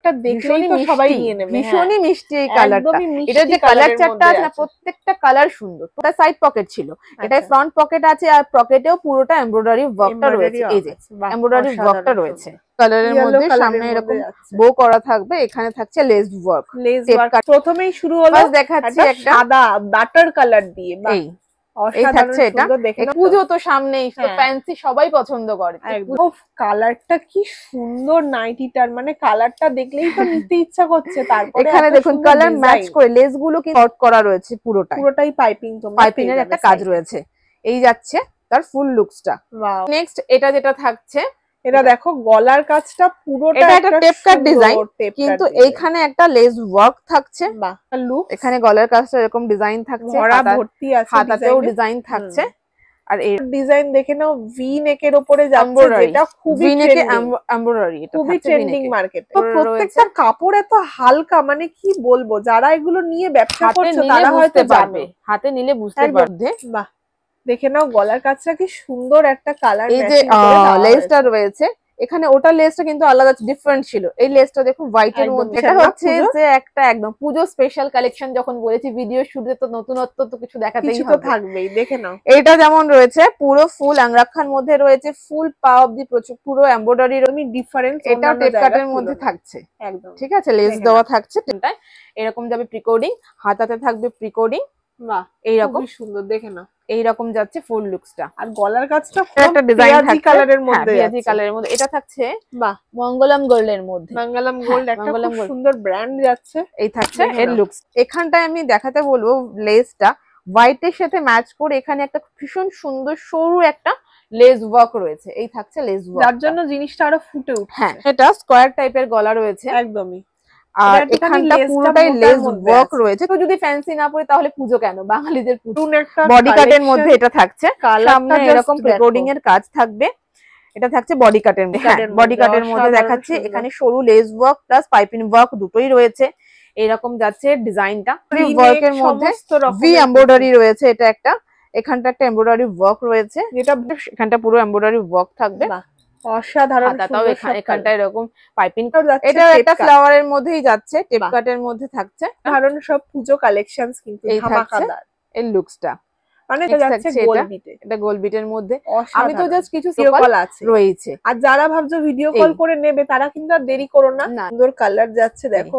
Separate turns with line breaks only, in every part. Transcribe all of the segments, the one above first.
কালারটা দেখলেই তো সবাই নিয়ে নেবে।
ভীষণই মিষ্টি এই কালারটা। এটা যে কালার চারটা আছে না, প্রত্যেকটা কালার সুন্দর। এটা সাইড পকেট ছিল, এটা ফ্রন্ট পকেট আছে, আর পকেটেও পুরোটা এমব্রয়ডারি ওয়ার্কটা রয়েছে। এই যে এমব্রয়ডারি ওয়ার্কটা রয়েছে কালারের মধ্যে, সামনে এরকম বো করা থাকবে, এখানে থাকছে লেস ওয়ার্ক।
প্রথমেই শুরু হলো দেখাচ্ছি একটা সাদা বাটার কালার দিয়ে।
এই থাকছে এটা। পুজো তো সামনেই, তো ফ্যান্সি সবাই পছন্দ করে।
কালারটা কি সুন্দর নাইটিটার, মানে কালারটা দেখলেই তো নিতে ইচ্ছা করছে। তারপরে
এখানে দেখুন কালার ম্যাচ করে লেস গুলো কি শর্ট করা রয়েছে, পুরোটাই
পাইপিং,
পাইপিং এর একটা কাজ রয়েছে। এই যাচ্ছে তার ফুল লুকসটা। নেক্সট এটা যেটা থাকছে,
এটা দেখো গলার কাজটা পুরোটা
এটা একটা টেপ কাট ডিজাইন, কিন্তু এইখানে একটা লেস ওয়ার্ক থাকছে। এখানে গলার কাজটা এরকম ডিজাইন থাকছে, হাতাতেও ডিজাইন থাকছে। আর এই
ডিজাইন দেখে নাও, ভি নেকের উপরে যাচ্ছে, যেটা খুবই
এমব্রয়ডারি, এটা
খুবই ট্রেন্ডিং মার্কেটে। তো প্রত্যেকটা কাপড় এত হালকা, মানে কি বলবো, যারা এগুলো নিয়ে ব্যবসা করছে তারা হয়তো জানে,
হাতে নিলে বুঝতে পারবে।
বাহ, দেখে নাও গলার কাজটা কি সুন্দর একটা কালার।
এই যে লেসটা রয়েছে এখানে, ওটা লেসটা কিন্তু আলাদা ডিফারেন্ট ছিল। এই লেসটা দেখুন হোয়াইট এর মধ্যে। এটা হচ্ছে যে একটা একদম পুজো স্পেশাল কালেকশন। যখন বলেছি ভিডিও শুরুতে, তো নতুনত্ব তো কিছু দেখাতেই হবে,
থাকবেই। দেখে নাও
এটা যেমন রয়েছে পুরো ফুল আংরাক্ষার মধ্যে রয়েছে, ফুল পা অবধি প্রচুর পুরো এমব্রয়ডারি ডিফারেন্স। এটা টেপ কাটের মধ্যে থাকছে একদম, ঠিক আছে, লেস দেওয়া থাকছে। এরকম যাবে প্রিকোডিং, হাতাতে থাকবে প্রিকোডিং।
বাহ, এইরকম সুন্দর। দেখে নাও
এইরকম যাচ্ছে ফুল লুকসটা।
আর গলার কাজটা
একটা ডিজাইন থাকছে
কালারের মধ্যে,
পিয়াজি কালারের মধ্যে। এটা থাকছে
বাহ
মঙ্গলম গোল্ডের মধ্যে।
মঙ্গলম গোল্ড একটা খুব সুন্দর ব্র্যান্ড যাচ্ছে।
এই থাকছে এর লুকস। এখানটায় আমি দেখাতে বলবো লেসটা হোয়াইটের সাথে ম্যাচ করে এখানে একটা ভীষণ সুন্দর সরু একটা লেস ওয়ার্ক রয়েছে। এই থাকছে লেস ওয়ার্ক,
যার জন্য জিনিসটা আরো ফুটে উঠছে।
হ্যাঁ, এটা স্কয়ার টাইপের গলা রয়েছে একদমই। আর এখানটা পুরোটাই লেস ওয়ার্ক রয়েছে। তো যদি ফ্যান্সি না পড়ে তাহলে পুজো কেন, বাঙালিদের পুজো। বডি কাটের মধ্যে এটা থাকছে, সামনে এরকম প্রিকোডিং এর কাজ থাকবে। এটা থাকছে বডি কাটের মধ্যে, বডি কাটের মধ্যে দেখাচ্ছে। এখানে সরু less work plus piping work দুটোই রয়েছে। এরকম যাচ্ছে ডিজাইনটা। ওয়ার্কের মধ্যে ভি এমব্রয়ডারি রয়েছে। এটা একটা, এখানটা একটা এমব্রয়ডারি ওয়ার্ক রয়েছে, যেটা এখানটা পুরো এমব্রয়ডারি ওয়ার্ক থাকবে।
অসাধারণ।
এখানটা এরকম পাইপিং, এটা একটা ফ্লাওয়ারের মধ্যেই যাচ্ছে, টেপ কাটের মধ্যে থাকছে।
কারণ সব পুজো কালেকশনস কিন্তু ধামাকাদার
এই লুকসটা। মানে এটা যাচ্ছে গোলবিটে, এটা গোলবিটের মধ্যে। আমি তো জাস্ট কিছু সিম্পল আছে রয়েছে।
আর যারা ভাবছো ভিডিও কল করে নেবে, তারা কিন্তু আর দেরি করো না। সুন্দর কালার যাচ্ছে, দেখো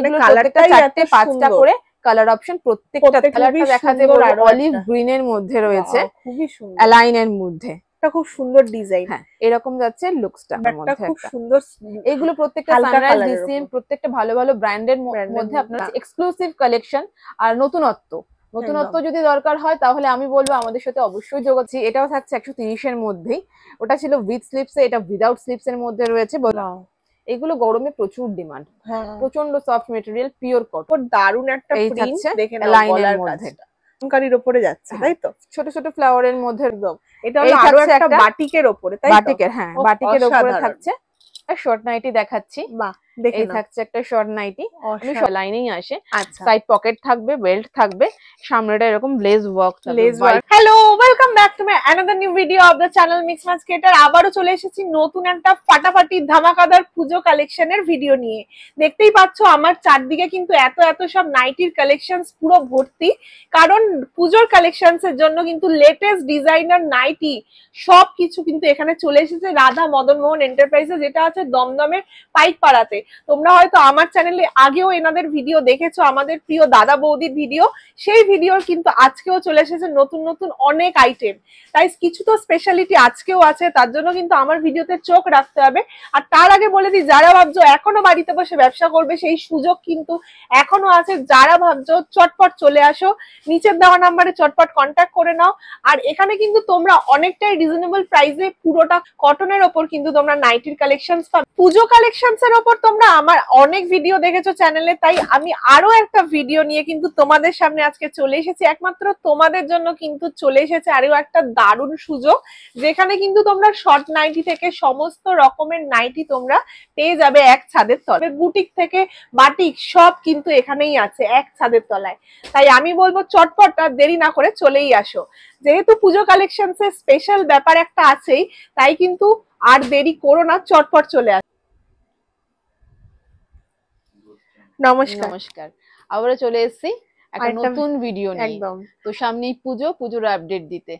মানে কালারটা চারটে পাঁচটা করে কালার অপশন, প্রত্যেকটা কালারটা দেখাতে বলবো। অলিভ গ্রিন এর মধ্যে রয়েছে,
খুবই সুন্দর
অ্যালাইন এর মধ্যে।
খুব সুন্দর ডিজাইন।
হ্যাঁ, এরকম যাচ্ছে লুকসটা।
খুব সুন্দর।
এগুলো প্রত্যেকটা সানরাইজ ডিসিএম, প্রত্যেকটা ভালো ভালো ব্র্যান্ডের মধ্যে আপনার এক্সক্লুসিভ কালেকশন। আর নতুনত্ব যদি দরকার হয় তাহলে আমি বলবো আমাদের সাথে অবশ্যই যোগাযোগ। এটাও থাকছে 130 এর মধ্যেই। ওটা ছিল উইথ স্লিপস, এটা উইদাউট স্লিপস এর মধ্যে রয়েছে। এগুলো গরমে প্রচুর ডিমান্ড, প্রচন্ড সফট মেটেরিয়াল, পিওর কটন,
দারুন একটা প্রিন্ট। দেখে নাও গলার কাজটা কারির উপরে যাচ্ছে, তাই তো,
ছোট ছোট ফ্লাওয়ারের মধ্যে একদম।
এটা হলো আরো একটা বাটিকের উপরে, তাই তো,
বাটিকের, হ্যাঁ বাটিকের উপরে থাকছে। শর্ট নাইটি দেখাচ্ছি।
বাহ,
এই থাকছে একটা শর্ট নাইটি, লাইনিং আসে, সাইড পকেট থাকবে, বেল্ট থাকবে, সামনেটা এরকম লেস ওয়ার্ক থাকবে।
Hello, welcome back to my another new video of the channel mix match creator. আবারও চলে এসেছি নতুন একটা ফাটাফাটি ধামাকাদার পুজো কালেকশনের ভিডিও নিয়ে। দেখতেই পাচ্ছ আমার চারদিকে কিন্তু এত এত সব নাইটির কালেকশনস পুরো ভর্তি, কারণ পুজোর কালেকশনস এর জন্য কিন্তু লেটেস্ট ডিজাইনার নাইটি সবকিছু কিন্তু এখানে চলে এসেছে রাধা মদন মোহন এন্টারপ্রাইজে, যেটা আছে দমদমের পাইক পাড়াতে। তোমরা হয়তো আমার চ্যানেলে আগেও এনাদের ভিডিও দেখেছো, আমাদের প্রিয় দাদা বৌদির ভিডিও। সেই ভিডিওর কিন্তু আজকেও চলে এসেছে নতুন নতুন অনেক আইটেম। তাই কিছু তো স্পেশালিটি আজকেও আছে, তার জন্য কিন্তু আমার ভিডিওতে চোখ রাখতে হবে। আর তার আগে বলে দিই, যারা ভাবছো এখনো বাড়িতে বসে ব্যবসা করবে, সেই সুযোগ কিন্তু এখনো আছে। যারা ভাবছো চটপট চলে আসো, নিচের দেওয়া নাম্বারে চটপট কন্ট্যাক্ট করে নাও। আর এখানে কিন্তু তোমরা অনেকটাই রিজনেবল প্রাইসে পুরোটা কটনের ওপর কিন্তু তোমরা নাইটির কালেকশনস পাবে। পুজো কালেকশনস এর ওপর তোমরা আমার অনেক ভিডিও দেখেছো চ্যানেলে, তাই আমি আরো একটা ভিডিও নিয়ে কিন্তু তোমাদের সামনে আজকে চলে এসেছি। একমাত্র তোমাদের জন্য কিন্তু চলে এসেছে আরো একটা দারুণ সুযোগ, যেখানে কিন্তু তোমরা শর্ট নাইটি থেকে সমস্ত রকমের নাইটি তোমরা পেয়ে যাবে এক ছাদের তলায়। বুটিক থেকে বাটিক সব কিন্তু এখানেই আছে এক ছাদের তলায়। তাই আমি বলবো চটপট আর দেরি না করে চলেই আসো। যেহেতু পুজো কালেকশনস এর স্পেশাল ব্যাপার একটা আছেই, তাই কিন্তু আর দেরি করো না, চটপট চলে আসো। নমস্কার।
নমস্কার, আবারও চলে এসেছি একটা নতুন ভিডিও নিয়ে।
একদম।
তো সামনেই পুজোর আপডেট দিতে।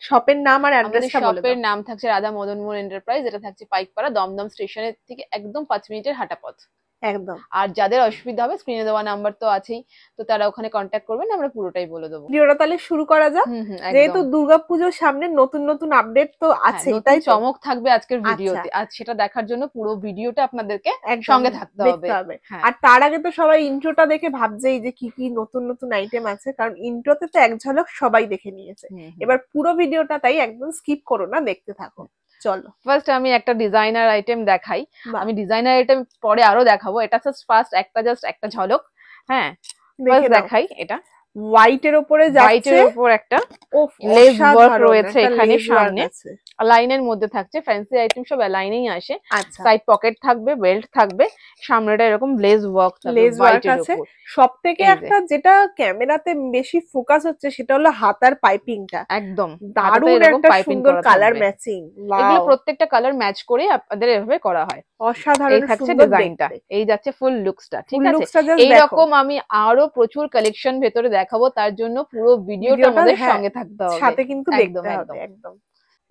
শপের নাম আর অ্যাড্রেসটা বলে দাও।
শপের নাম থাকছে রাধা মদন মোড় এন্টারপ্রাইজ, এটা থাকছে পাইকপাড়া, দমদম স্টেশনের থেকে একদম 5 মিনিটের হাঁটা পথ।
একদম।
আর যাদের অসুবিধা হবে স্ক্রিনে দেওয়া নাম্বার তো আছেই, তো তারা ওখানে কন্ট্যাক্ট করবেন, আমরা পুরোটাই বলে দেবো।
ভিডিওটা তাহলে শুরু করা যাক। যেহেতু দুর্গাপূজার সামনে নতুন নতুন আপডেট তো আছে, তাই
চমক থাকবে আজকের ভিডিওতে। আজ সেটা দেখার জন্য পুরো ভিডিওটা আপনাদেরকে সঙ্গে থাকতে হবে।
আর তার আগে তো সবাই ইন্ট্রোটা দেখে ভাবছেই যে কি কি নতুন নতুন আইটেম আছে, কারণ ইন্ট্রোতে তো এক ঝলক সবাই দেখে নিয়েছে। এবার পুরো ভিডিওটা তাই একদম স্কিপ করো না, দেখতে থাকো। চলো
ফার্স্ট আমি একটা ডিজাইনার আইটেম দেখাই। আমি ডিজাইনার আইটেম পরে আরো দেখাবো, এটা ফার্স্ট একটা ঝলক। হ্যাঁ, দেখাই। এটা
হোয়াইটের উপরে যাচ্ছে,
হোয়াইটের উপর একটা লেস ওয়ার্ক রয়েছে এখানে সামনে, লাইনের মধ্যে থাকছে। ফ্যান্সি আইটেম সব লাইনেই আসে। সাইড পকেট থাকবে, বেল্ট থাকবে, সামনেটা এরকম লেস ওয়ার্ক থাকবে হোয়াইটের উপর।
সবথেকে একটা যেটা ক্যামেরাতে বেশি ফোকাস হচ্ছে সেটা হলো হাতার পাইপিংটা।
একদম
দারুণ একটা সুন্দর কালার ম্যাচিং।
এগুলো প্রত্যেকটা কালার ম্যাচ করে আপনাদের এভাবে করা হয়।
অসাধারণ
সুন্দর ডিজাইনটা। এই যাচ্ছে ফুল লুকসটা, ঠিক আছে? এইরকম আমি আরো প্রচুর কালেকশন ভেতরে দেখাবো, তার জন্য পুরো ভিডিওটা আমাদের সঙ্গে থাকতে হবে,
সাথে কিন্তু দেখতে হবে একদম।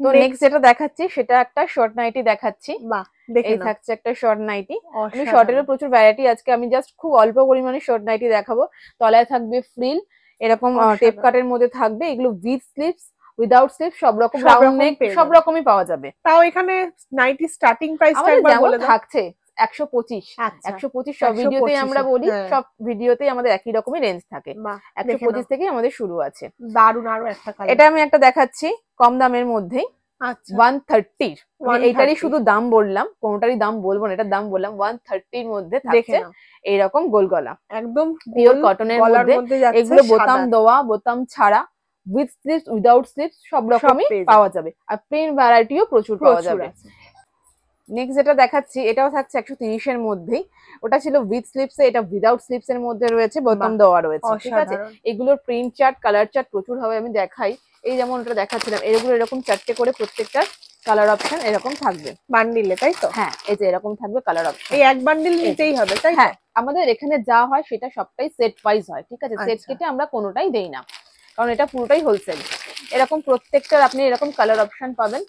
তো নেক্সট যেটা দেখাচ্ছি সেটা একটা শর্ট নাইটি দেখাচ্ছি।
বাহ,
এই থাকছে একটা শর্ট নাইটি। আমি শর্টেরও প্রচুর ভ্যারাইটি, আজকে আমি জাস্ট খুব অল্প পরিমাণে শর্ট নাইটি দেখাবো। তলায় থাকবে ফ্রিল, এরকম টেপ কাটের মধ্যে থাকবে। এগুলো উইথ স্লিভস, উইদাউট স্লিভ, সব রকম রাউন্ড নেক, সব রকমই পাওয়া যাবে।
তাও এখানে নাইটি স্টার্টিং প্রাইসটা একবার বলে দাও।
থাকছে 125। 125 সব ভিডিওতেই আমরা বলি, সব ভিডিওতেই আমাদের একই রকমই রেঞ্জ থাকে। 125 থেকে আমাদের শুরু আছে।
দারুণ। আরো একটা কালার,
এটা আমি একটা দেখাচ্ছি কম দামের মধ্যেই। 130। এইটারই শুধু দাম বললাম, কোনটারই দাম বলবো না, এটার দাম বললাম। 130 এর মধ্যে থাকছে এইরকম গোল গলা,
একদম
পিওর কটনের মধ্যে। এগুলো বোতাম দেওয়া, বোতাম ছাড়া, উইথ স্লিভস, উইদাউট স্লিভস, সব রকমই পাওয়া যাবে। আর প্রিন্ট ভ্যারাইটিও প্রচুর পাওয়া যাবে। নেক্সট যেটা দেখাচ্ছি এটাও থাকছে 130 এর মধ্যেই। ওটা ছিল উইথ স্লিভস, এটা উইদাউট স্লিভস এর মধ্যে রয়েছে, বোতাম দেওয়া রয়েছে, ঠিক আছে? এগুলোর প্রিন্ট চার্ট, কালার চার্ট প্রচুর হবে, আমি দেখাই। এই যেমন ওটা দেখাচ্ছিলাম, এগুলো এরকম চারটে করে প্রত্যেকটা কালার অপশন এরকম থাকবে
বান্ডিলে, তাই তো?
হ্যাঁ, এই যে এরকম থাকবে কালার অপশন।
এই এক বান্ডিল নিতেই হবে, তাই?
হ্যাঁ, আমাদের এখানে যা হয় সেটা সবটাই সেট ওয়াইজ হয়, ঠিক আছে? সেট কেটে আমরা কোনোটাই দেই না, কারণ এটা পুরোটাই হোলসেল। এরকম প্রত্যেকটার আপনি এরকম কালার অপশন পাবেন,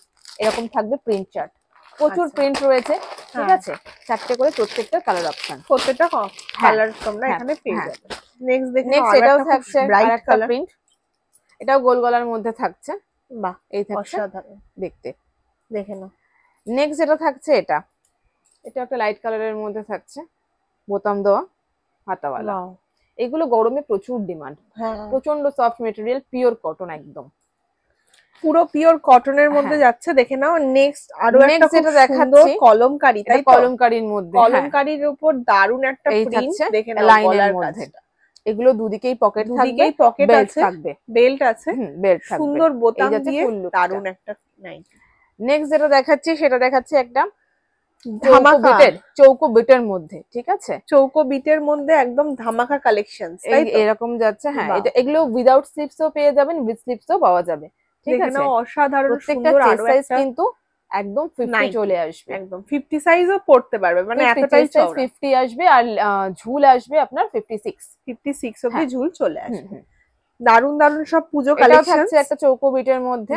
এরকম থাকবে প্রিন্ট চার্ট, প্রচুর প্রিন্ট রয়েছে, ঠিক আছে? চারটে করে প্রত্যেকটা কালার অপশন,
প্রত্যেকটা কালার তোমরা এখানে পেয়ে যাবে।
নেক্সট এটাও থাকছে আরেকটা প্রিন্ট, এটাও গোল গলার মধ্যে থাকছে।
বাহ,
এই থাকছে
অসাধারণ
দেখতে,
দেখে নাও।
নেক্সট যেটা থাকছে এটা একটা লাইট কালারের মধ্যে থাকছে, বোতাম দেওয়া, হাতাওয়ালা। এগুলো গরমে প্রচুর ডিমান্ড, প্রচন্ড সফট মেটেরিয়াল, পিওর কটন, একদম
পুরো পিওর কটনের মধ্যে যাচ্ছে। দেখে নাও। নেক্সট আরো একটা
যেটা দেখাচ্ছি
কলমকারি, তাই
কলমকারির মধ্যে,
কলমকারির উপর দারুণ একটা প্রিন্ট। দেখে নাও
লাইনের মধ্যে। এগুলো দুদিকেই পকেট থাকবে,
পকেট আছে, বেল্ট আছে,
বেল্ট থাকবে,
সুন্দর বোতাম দিয়ে দারুণ একটা নাইটি।
নেক্সট যেটা দেখাচ্ছি সেটা দেখাচ্ছি একটা চৌকো বিটের মধ্যে, ঠিক আছে?
চৌকো বিটের মধ্যে একদম ধামাকা কালেকশন,
এরকম যাচ্ছে। হ্যাঁ, এগুলো উইদাউট স্লিভসও পেয়ে যাবেন, উইথ স্লিভসও পাওয়া যাবে, ঠিক আছে?
অসাধারণ সুন্দর।
আর সাইজ কিন্তু একদম 50 চলে আসবে,
একদম 50 সাইজও পড়তে পারবে, মানে এতটাই চওড়া।
50 আসবে, আর ঝুল আসবে আপনার 56
অবধি ঝুল চলে আসবে। দারুণ দারুণ সব পুজো কালেকশন
থাকছে একটা চৌকো বিটের মধ্যে।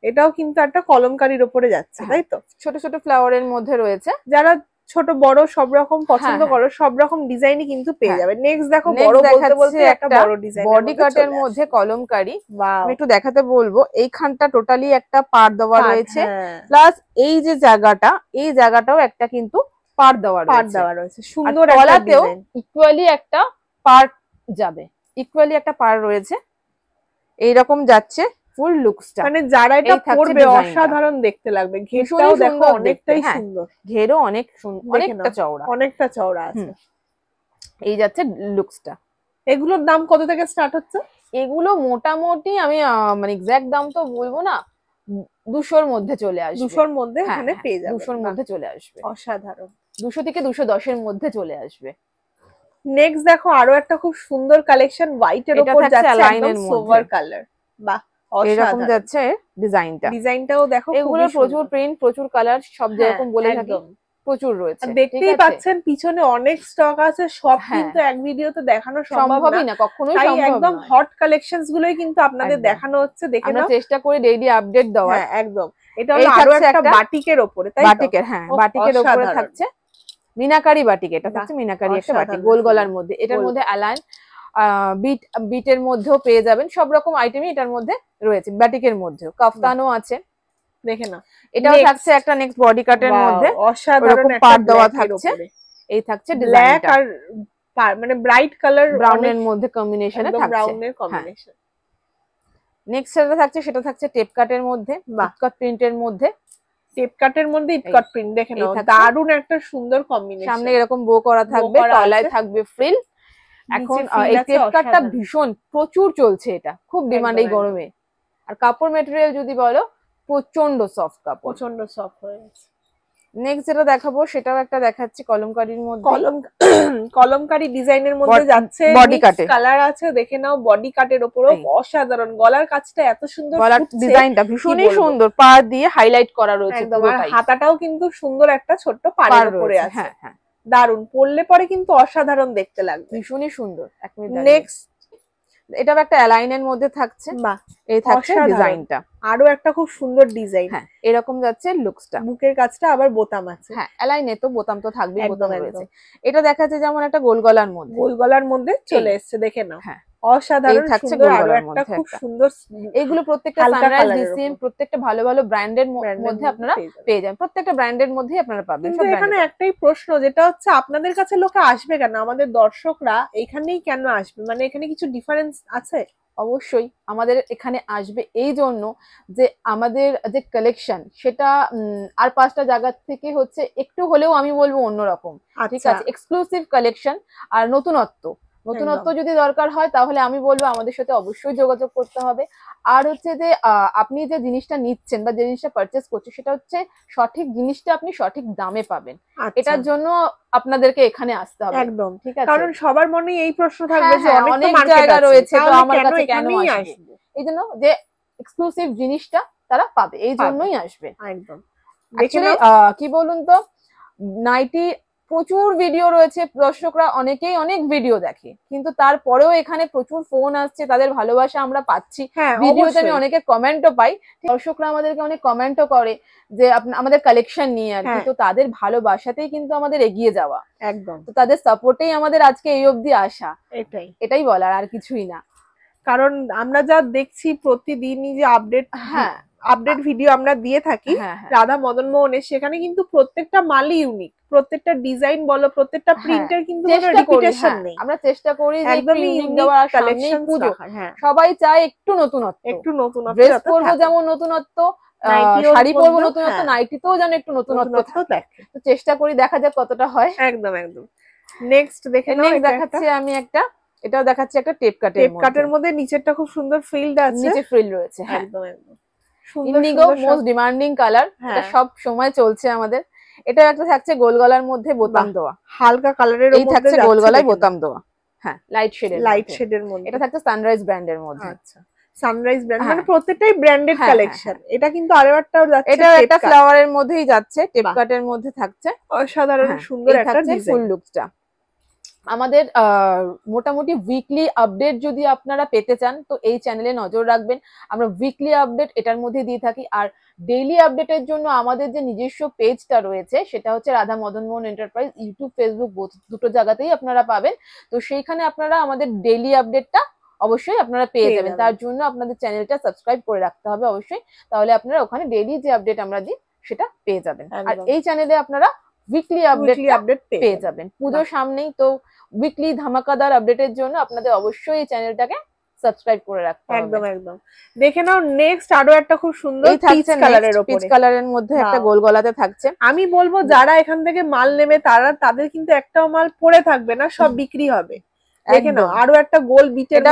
এটাও কিন্তু একটা কলমকারির উপরে যাচ্ছে, তাই তো?
ছোট ছোট ফ্লাওয়ারের মধ্যে রয়েছে।
যারা ছোট বড় সব রকম পছন্দ করো, সব রকম ডিজাইনই কিন্তু পেয়ে যাবে। নেক্সট দেখো, বড় বলতে বলতে একটা বড় ডিজাইন,
বডি কাটের মধ্যে কলমকারি। আমি একটু দেখাতে বলবো, এইখানটা টোটালি একটা পাড় দেওয়া রয়েছে, প্লাস এই যে জায়গাটা, এই জায়গাটাও একটা কিন্তু পাড় দেওয়া রয়েছে। সুন্দর গলাতেও ইকুয়ালি একটা পাড় যাবে, ইকুয়ালি একটা পাড় রয়েছে, এইরকম যাচ্ছে ফুল লুকসটা।
মানে যারা এটা পরবে অসাধারণ দেখতে লাগবে। ঘেরটাও দেখো অনেকটাই সুন্দর,
ঘেরও অনেক সুন্দর, অনেকটা চওড়া আছে। এই যাচ্ছে লুকসটা।
এগুলোর দাম কত থেকে স্টার্ট হচ্ছে?
এগুলো মোটামুটি আমি মানে এক্সাক্ট দাম তো বলবো না, 200-র মধ্যে চলে আসবে।
200-র মধ্যে এখানে পেয়ে যাবে,
200-র মধ্যে চলে আসবে।
অসাধারণ।
200 থেকে 210-এর মধ্যে চলে আসবে।
নেক্সট দেখো আরো একটা খুব সুন্দর কালেকশন, হোয়াইটের উপর যাচ্ছে, একদম সোভার কালার। বাহ,
এরকম যাচ্ছে ডিজাইনটাও দেখো। এগুলো প্রচুর প্রিন্ট, প্রচুর কালার, সব যেরকম বলে থাকি প্রচুর রয়েছে।
দেখতেই পাচ্ছেন পিছনে অনেক স্টক আছে, সব কিন্তু এক ভিডিওতে দেখানো সম্ভবই
না, কখনোই সম্ভব না।
একদম হট কালেকশনস গুলোই কিন্তু আপনাদের দেখানো হচ্ছে। দেখে
আমরা চেষ্টা করি ডেইলি আপডেট দেওয়ার।
একদম। এটা হলো আরো একটা বাটিকের উপরে, তাই তো?
বাটিকের, হ্যাঁ, বাটিকের উপরে থাকছে মিনাকারি বাটিক। এটা থাকছে মিনাকারি একটা বাটিক গোল গলার মধ্যে। এটার মধ্যে অ্যালাইন বিটের মধ্যেও পেয়ে যাবেন, সব রকম আইটেমই এটার মধ্যে রয়েছে। বাটিকের মধ্যেও কাফতানও আছে, দেখে না। এটাও থাকছে একটা নেক্সট বডি কাটের মধ্যে, অসাধারণ পার্ট দেওয়া থাকছে। এই থাকছে
ব্ল্যাক আর মানে ব্রাইট কালার
ব্রাউনের মধ্যে কম্বিনেশনে থাকছে,
ব্রাউনের কম্বিনেশন।
নেক্সট যেটা থাকছে সেটা থাকছে টেপ কাটের মধ্যে, ইটকাট প্রিন্টের মধ্যে।
টেপ কাটের মধ্যে ইটকাট প্রিন্ট, দেখে নাও, দারুন একটা সুন্দর কম্বিনেশন।
সামনে এরকম বো করা থাকবে, তলায় থাকবে ফ্রিল। এখন এই টেপ কাটটা ভীষণ প্রচুর চলছে, এটা খুব ডিমান্ড এই গরমে। আর কাপড় ম্যাটেরিয়াল যদি বলো প্রচন্ড সফট কাপড়,
প্রচন্ড সফট হয়ে গেছে।
নেক্সট যেটা দেখাবো সেটাও একটা দেখাচ্ছি কলমকারীর মধ্যে,
কলমকারী ডিজাইনের মধ্যে যাচ্ছে,
বডি কাটে
কালার আছে, দেখে নাও। বডি কাটের উপরও অসাধারণ, গলার কাজটা এত সুন্দর,
গলার ডিজাইনটা ভীষণই সুন্দর, পাড় দিয়ে হাইলাইট করা রয়েছে পুরোটাই।
হাতাটাও কিন্তু সুন্দর একটা ছোট্ট পাড়ের উপরে আছে।
হ্যাঁ হ্যাঁ,
দারুন, পরলে পরে কিন্তু অসাধারণ দেখতে লাগবে,
ভীষণই সুন্দর।
নেক্সট
এটাও একটা অ্যালাইনের মধ্যে থাকছে, এই থাকছে ডিজাইনটা,
আরো একটা খুব সুন্দর ডিজাইন।
হ্যাঁ, এরকম যাচ্ছে লুকসটা।
বুকের কাজটা আবার বোতাম আছে,
হ্যাঁ, অ্যালাইনে তো বোতাম তো থাকবেই, বোতাম রয়েছে। এটা দেখাচ্ছে যেমন একটা গোল গলার মধ্যে,
গোল গলার মধ্যে চলে এসেছে, দেখে নাও।
হ্যাঁ,
অসাধারণ সুন্দর, আরো একটা খুব সুন্দর।
এইগুলো প্রত্যেকটা সানরাইজ, ডিসিএম, প্রত্যেকটা ভালো ভালো ব্র্যান্ডের মধ্যে আপনারা পেয়ে যাবেন, প্রত্যেকটা ব্র্যান্ডের মধ্যেই আপনারা পাবেন।
কিন্তু এখানে একটাই প্রশ্ন, যেটা হচ্ছে আপনাদের কাছে লোকে আসবে কেন, আমাদের দর্শকরা এখানেই কেন আসবে, মানে এখানে কিছু ডিফারেন্স আছে?
অবশ্যই আমাদের এখানে আসবে এই জন্য যে আমাদের যে কালেকশন সেটা আর 5টা জায়গা থেকে হচ্ছে একটু হলেও আমি বলবো অন্যরকম, ঠিক আছে, এক্সক্লুসিভ কালেকশন আর নতুনত্ব যদি দরকার হয় তাহলে আমি বলবো আমাদের সাথে অবশ্যই যোগাযোগ করতে হবে। আর হচ্ছে যে আপনি যে জিনিসটা নিচ্ছেন বা যে জিনিসটা পারচেস করছেন সেটা হচ্ছে সঠিক জিনিসটা আপনি সঠিক দামে পাবেন, এটার জন্য আপনাদেরকে এখানে আসতে হবে।
একদম,
ঠিক আছে,
কারণ সবার মনে এই প্রশ্ন থাকবে যে
অনেক জায়গা রয়েছে, তো আমার কাছে কেন আসবে? এই জন্য যে এক্সক্লুসিভ জিনিসটা তারা পাবে, এই জন্যই আসবে।
একদম।
কি বলুন তো, নাইটি প্রচুর ভিডিও রয়েছে, দর্শকরা অনেকেই অনেক ভিডিও দেখে, কিন্তু তারপরেও এখানে প্রচুর ফোন আসছে, তাদের ভালোবাসা আমরা পাচ্ছি। ভিডিওতে আমি অনেকের কমেন্টও পাই, দর্শকরা আমাদেরকে অনেক কমেন্টও করে যে আমাদের কালেকশন নিয়ে আর কি, তো তাদের ভালোবাসাতেই কিন্তু আমাদের এগিয়ে যাওয়া, একদম, তো তাদের সাপোর্টেই আমাদের আজকে এই অবধি আসা, এটাই বলার, আর কিছুই না।
কারণ আমরা যা দেখছি প্রতিদিনই যে আপডেট ভিডিও আমরা দিয়ে থাকি রাধা মদন মোহনের, সেখানে কিন্তু প্রত্যেকটা মালই ইউনিক, প্রত্যেকটা ডিজাইন বলো, প্রত্যেকটা প্রিন্টের কিন্তু কোনো রিপিটেশন নেই।
আমরা চেষ্টা করি যে একদম ইউনিক দেওয়ার, কালেকশন পুজো সবাই চায় একটু নতুনত্ব, ড্রেস পরবো যেমন নতুনত্ব, শাড়ি পরবো নতুনত্ব, নাইটিতেও যেন একটু নতুনত্ব থাকে, তো চেষ্টা করি, দেখা যাক কতটা হয়।
একদম একদম। নেক্সট
দেখাচ্ছি আমি একটা, এটাও দেখাচ্ছি একটা টেপ কাটের
মধ্যে, নিচেরটা খুব সুন্দর ফ্রিলড আছে,
নিচে ফ্রিল রয়েছে,
একদম একদম
ইন্ডিগো মোস্ট ডিমান্ডিং কালার, এটা সব সময় চলছে আমাদের। এটা একটা থাকছে গোল গলার মধ্যে বোতাম দেওয়া,
হালকা কালারের
এই থাকছে গোল গলায় বোতাম দেওয়া, হ্যাঁ, লাইট শেডের
মধ্যে।
এটা থাকছে সানরাইজ ব্র্যান্ডের মধ্যে।
আচ্ছা, সানরাইজ ব্র্যান্ড, মানে প্রত্যেকটাই ব্র্যান্ডেড কালেকশন। এটা কিন্তু আরো একটাও যাচ্ছে,
এটা একটা ফ্লাওয়ারের মধ্যেই যাচ্ছে, টেপ কাটের মধ্যে থাকছে,
অসাধারণ সুন্দর একটা ডিজাইন।
ফুল লুকসটা আমাদের মোটামুটি উইকলি আপডেট যদি আপনারা পেতে চান তো এই চ্যানেলে নজর রাখবেন, আমরা উইকলি আপডেট এটার মধ্যে দিয়ে থাকি। আর ডেইলি আপডেটের জন্য আমাদের যে নিজস্ব পেজটা রয়েছে সেটা হচ্ছে Radha Madan Mohan enterprise, YouTube Facebook দুটো জায়গাতেই আপনারা পাবেন, তো সেইখানে আপনারা আমাদের ডেইলি আপডেটটা অবশ্যই আপনারা পেয়ে যাবেন। তার জন্য আপনাদের চ্যানেলটা সাবস্ক্রাইব করে রাখতে হবে অবশ্যই, তাহলে আপনারা ওখানে ডেইলি যে আপডেট আমরা দিই সেটা পেয়ে যাবেন। আর এই চ্যানেলে আপনারা উইকলি আপডেট পেয়ে যাবেন। পুজোর সামনেই তো, উইকলি ধামাকাদার আপডেটের জন্য আপনাদের অবশ্যই এই চ্যানেলটাকে সাবস্ক্রাইব করে রাখতে হবে।
একদম একদম। দেখে নাও নেক্সট আরো একটা খুব সুন্দর পিচ কালারের উপরে,
পিচ কালারের মধ্যে একটা গোল গলাতে থাকছে।
আমি বলবো যারা এখান থেকে মাল নেবে তাদের কিন্তু একটাও মাল পড়ে থাকবে না, সব বিক্রি হবে। দেখে নাও আরো একটা গোল বিটের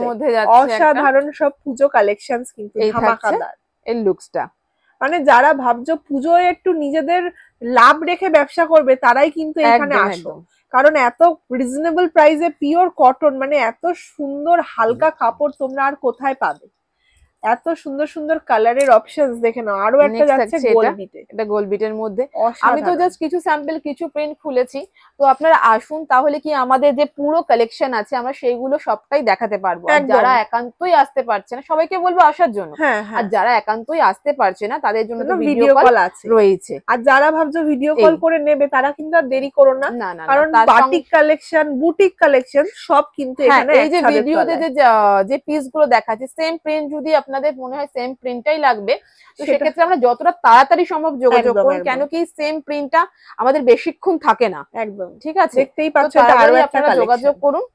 মধ্যে যাচ্ছে, অসাধারণ সব পুজো কালেকশনস, কিন্তু ধামাকাদার
এই লুকসটা।
মানে যারা ভাবছো পুজোয় একটু নিজেদের লাভ রেখে ব্যবসা করবে তারাই কিন্তু এখানে আসো, কারণ এত রিজনেবল প্রাইসে পিওর কটন, মানে এত সুন্দর হালকা কাপড় তোমরা আর কোথায় পাবে। এত সুন্দর সুন্দর কালারের অপশনস দেখে নাও। আরো একটা যাচ্ছে গোল বিটে,
এটা গোল বিটের মধ্যে। আমি তো জাস্ট কিছু স্যাম্পল কিছু প্রিন্ট খুলেছি, তো আপনারা আসুন, তাহলে কি আমাদের যে পুরো কালেকশন আছে আমরা সেইগুলো সবটাই দেখাতে পারবো। আর যারা একান্তই আসতে পারছে না সবাইকে বলবো আসার জন্য, আর যারা একান্তই আসতে পারছে না তাদের জন্য তো ভিডিও কল আছে রয়েছে।
আর যারা ভাবছো ভিডিও কল করে নেবে তারা কিন্তু আর দেরি করো না, কারণ বাটিক কালেকশন, বুটিক কালেকশন সব কিন্তু এখানে
এই যে ভিডিওতে যে পিস গুলো দেখাচ্ছে সেম প্রিন্ট যদি আপনাদের মনে হয় সেম প্রিন্টটাই লাগবে, তো সেক্ষেত্রে আমরা যতটা তাড়াতাড়ি সম্ভব যোগাযোগ করুন, কেন কি সেম প্রিন্টটা আমাদের বেশিক্ষণ থাকে না।
একদম
ঠিক আছে,
দেখতেই পাচ্ছেন আরো
আপনারা যোগাযোগ করুন।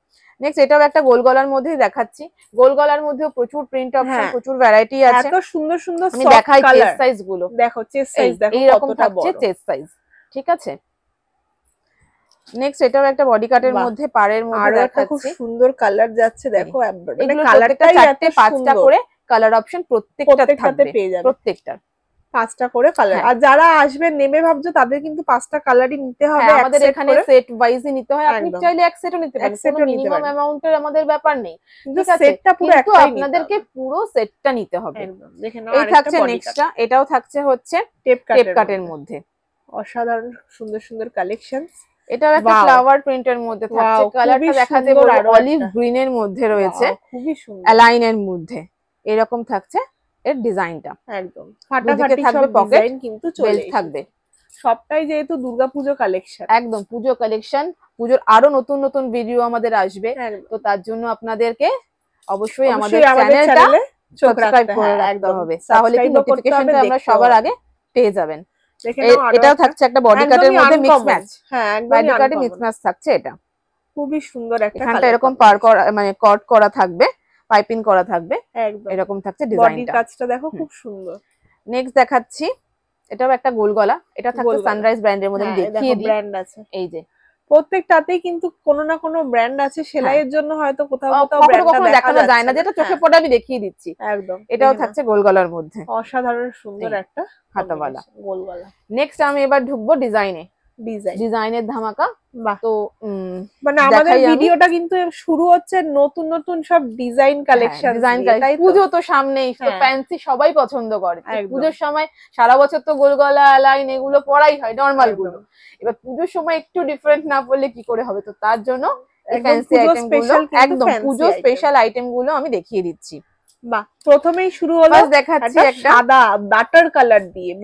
নেক্সট এটাও একটা গোল গলার মধ্যে দেখাচ্ছি। গোল গলার মধ্যেও প্রচুর প্রিন্ট অপশন, প্রচুর ভ্যারাইটি আছে।
এত সুন্দর সুন্দর
আমি দেখাই চেস্ট সাইজ গুলো,
দেখো চেস্ট সাইজ দেখো কতটা বড়
চেস্ট সাইজ। ঠিক আছে, নেক্সট এটাও একটা বডি কাটের মধ্যে পাড়ের মধ্যে দেখাচ্ছি।
খুব সুন্দর কালার যাচ্ছে দেখো,
মানে কালারটাই চারটে পাঁচটা করে কালার অপশন প্রত্যেকটাতে পেয়ে যাবে, প্রত্যেকটা
5টা করে কালার। আর যারা আসবে নেমে ভাবছো তাদের কিন্তু 5টা কালারই নিতে হবে।
আমাদের এখানে সেট ওয়াইজই নিতে হয়, আপনি চাইলে এক সেটও নিতে পারেন, কোনো মিনিমাম অ্যামাউন্টের আমাদের ব্যাপার নেই।
ঠিক আছে, সেটটা পুরো একটাই
আপনাদেরকে পুরো সেটটা নিতে হবে।
দেখেন
এই থাকছে নেক্সটটা, এটাও থাকছে হচ্ছে টেপ কাটের মধ্যে।
অসাধারণ সুন্দর সুন্দর কালেকশনস।
এটাও একটা ফ্লাওয়ার প্রিন্টের মধ্যে থাকছে, কালারটা দেখাতে বড় অলিভ গ্রিন এর মধ্যে রয়েছে,
খুবই সুন্দর
অ্যালাইন এর মধ্যে এরকম থাকছে এর ডিজাইনটা।
একদম ফাটাফাটি সব ডিজাইন কিন্তু চলে
থাকবে।
সবটাই যেহেতু দুর্গাপূজো কালেকশন,
একদম পুজো কালেকশন, পুজোর আরো নতুন নতুন ভিডিও আমাদের আসবে, তো তার জন্য আপনাদেরকে অবশ্যই আমাদের চ্যানেলটা সাবস্ক্রাইব করে রাখতে হবে, তাহলে কি নোটিফিকেশনটা আমরা সবার আগে পেয়ে যাবেন। এটাও থাকছে একটা বডি কাটের মধ্যে মিক্স ম্যাচ, বডি কাটে মিক্স ম্যাচ থাকছে। এটা
খুবই সুন্দর একটা
কালার, এরকম পার করা মানে কট করা থাকবে, পাইপিং করা থাকবে, একদম এরকম থাকছে ডিজাইনটা।
বডি কাজটা দেখো খুব সুন্দর।
নেক্সট দেখাচ্ছি, এটাও একটা গোল গলা, এটা থাকছে সানরাইজ ব্র্যান্ডের মধ্যে। আমি দেখিয়ে দিই,
ব্র্যান্ড আছে
এই যে
প্রত্যেকটাতেই কিন্তু কোনো না কোনো ব্র্যান্ড আছে। সেলাইয়ের জন্য হয়তো কোথাও কোথাও ব্র্যান্ডটা
দেখানো যায় না, যেটা চোখে পড়ে আমি দেখিয়ে দিচ্ছি।
একদম
এটাও থাকছে গোল গলার মধ্যে,
অসাধারণ সুন্দর একটা
হাতাওয়ালা
গোল গলা।
নেক্সট আমি এবার ঢুকবো ডিজাইনের ধামাকা। তো
মানে আমাদের ভিডিওটা কিন্তু শুরু হচ্ছে নতুন নতুন সব ডিজাইন কালেকশন।
পুজো তো সামনেই, তো ফ্যান্সি সবাই পছন্দ করে। পুজোর সময় সারা বছর তো গোল গলা লাইন এগুলো পরাই হয় নরমাল গুলো, এবার পুজোর সময় একটু ডিফারেন্ট না পড়লে কি করে হবে, তো তার জন্য ফ্যান্সি আইটেম গুলো, একদম পুজো স্পেশাল আইটেম গুলো আমি দেখিয়ে দিচ্ছি।
বাহ, প্রথমেই শুরু হলো
দেখাচ্ছি একটা
সাদা বাটার কালার দিয়ে।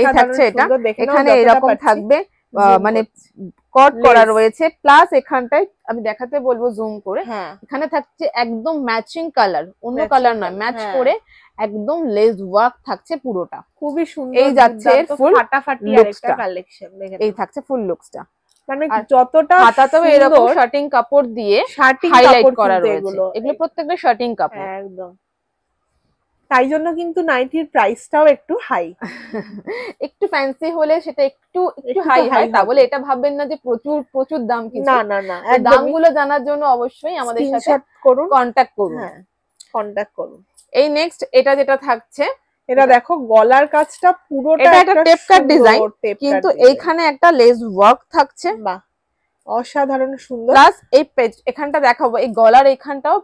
এই থাকছে এটা, এখানে এরকম থাকবে মানে কট করা রয়েছে, প্লাস এখানটায় আমি দেখাতে বলবো জুম করে, এখানে থাকছে একদম ম্যাচিং কালার, অন্য কালার নয়, ম্যাচ করে একদম লেস ওয়ার্ক থাকছে পুরোটা,
খুবই সুন্দর।
এই যাচ্ছে ফুল
ফাটাফাটি আরেকটা কালেকশন দেখেন,
এই থাকছে ফুল লুকসটা।
মানে যতটা
হাতাতেও এরকম শার্টিং কাপড় দিয়ে হাইলাইট করা রয়েছে, এগুলো প্রত্যেকটা শার্টিং কাপড়
একদম। তাই জন্য কিন্তু নাইটির প্রাইসটাও একটু হাই,
একটু ফ্যান্সি হলে সেটা একটু হাই হয়, তা বলে এটা ভাববেন না যে প্রচুর প্রচুর দাম কিছু
না না না।
দামগুলো জানার জন্য অবশ্যই আমাদের সাথে কন্টাক্ট করুন।
কন্টাক্ট করুন।
এই নেক্সট এটা যেটা থাকছে,
এটা দেখো গলার কাজটা পুরোটা
একটা টেপ কাট ডিজাইন, কিন্তু এইখানে একটা লেস ওয়ার্ক থাকছে।
বাহ, অসাধারণ সুন্দর।
প্লাস এই এখানটা দেখাবো, এই গলার এখানটাও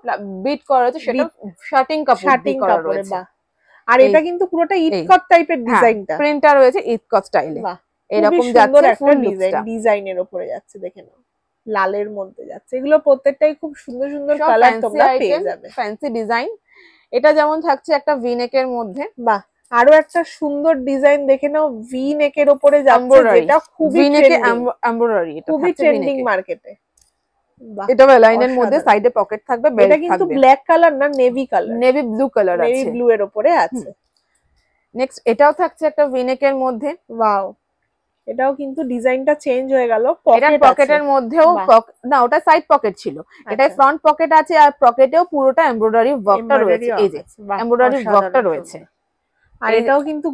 বিট করা আছে, সেটা শার্টিং কাপড় দিয়ে করা রয়েছে।
আর এটা কিন্তু পুরোটা ইটকট টাইপের ডিজাইনটা,
প্রিন্টার রয়েছে ইটকট স্টাইলে, এরকম যাচ্ছে ফুল
ডিজাইনের উপরে যাচ্ছে, দেখে নাও লালের মধ্যে যাচ্ছে। এগুলো প্রত্যেকটাই খুব সুন্দর সুন্দর কালার তোমরা পেয়ে যাবে,
ফ্যান্সি ডিজাইন। এটা যেমন থাকছে একটা ভি নেকের মধ্যে,
বাহ, আরো একটা সুন্দর ডিজাইন দেখে নাও, ভি নেকের উপরে যাচ্ছে, যেটা খুবই
এমব্রয়ডারি, এটা
খুবই ট্রেন্ডিং মার্কেটে।
এটা লাইনের মধ্যে সাইডে পকেট থাকবে, বেল্ট থাকবে।
এটা কিন্তু ব্ল্যাক কালার না, navy colour,
navy blue colour আছে,
নেভি ব্লু এর উপরে আছে।
নেক্সট এটাও থাকছে একটা ভি নেকের মধ্যে।
ওয়াও, এটাও কিন্তু ডিজাইনটা চেঞ্জ হয়ে গেল।
পকেটের মধ্যেও না, ওটা সাইড পকেট ছিল, এটা ফ্রন্ট পকেট আছে, আর পকেটেও পুরোটা এমব্রয়ডারি ওয়ার্কটা রয়েছে, এই যে এমব্রয়ডারি ওয়ার্কটা রয়েছে।
আর এটাও কিন্তু